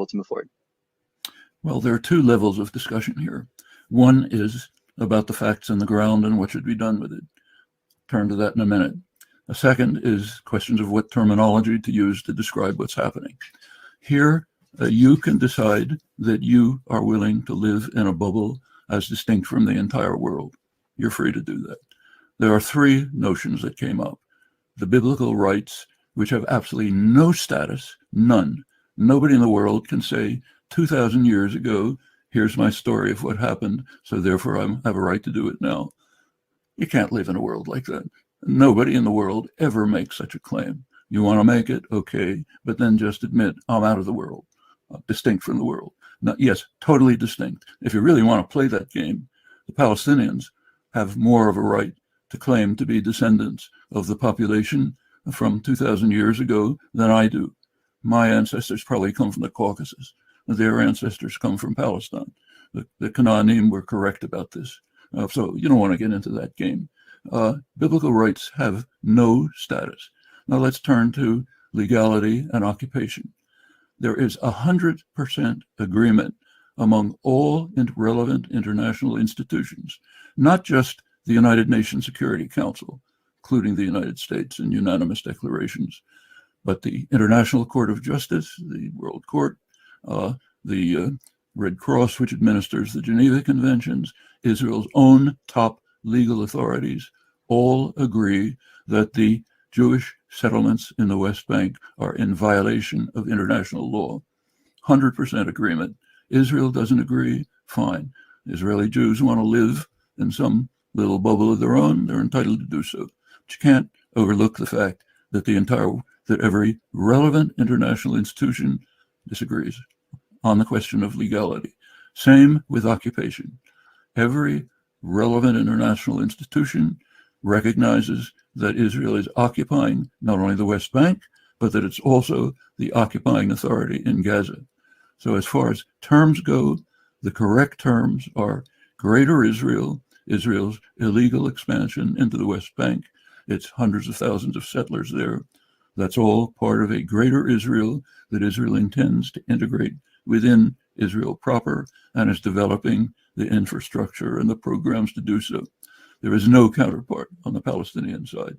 to move forward? Well, there are two levels of discussion here. One is about the facts on the ground and what should be done with it. Turn to that in a minute. A second is questions of what terminology to use to describe what's happening. Here, you can decide that you are willing to live in a bubble as distinct from the entire world. You're free to do that. There are three notions that came up. The biblical rights, which have absolutely no status, none. Nobody in the world can say 2,000 years ago, here's my story of what happened, so therefore I have a right to do it now. You can't live in a world like that. Nobody in the world ever makes such a claim. You want to make it, okay, but then just admit, I'm out of the world, distinct from the world. Now, yes, totally distinct. If you really want to play that game, the Palestinians have more of a right to claim to be descendants of the population from 2,000 years ago than I do. My ancestors probably come from the Caucasus. Their ancestors come from Palestine. The Canaanim were correct about this. So you don't want to get into that game. Biblical rights have no status. Now let's turn to legality and occupation. There is 100% agreement among all relevant international institutions, not just the United Nations Security Council, including the United States in unanimous declarations, but the International Court of Justice, the World Court, the Red Cross, which administers the Geneva Conventions, Israel's own top legal authorities, all agree that the Jewish settlements in the West Bank are in violation of international law. 100% agreement. Israel doesn't agree, fine. Israeli Jews want to live in some little bubble of their own, they're entitled to do so. But you can't overlook the fact that that every relevant international institution disagrees on the question of legality. Same with occupation. Every relevant international institution recognizes that Israel is occupying not only the West Bank, but that it's also the occupying authority in Gaza. So as far as terms go, the correct terms are Greater Israel, Israel's illegal expansion into the West Bank. It's hundreds of thousands of settlers there. That's all part of a Greater Israel that Israel intends to integrate within Israel proper and is developing the infrastructure and the programs to do so. There is no counterpart on the Palestinian side.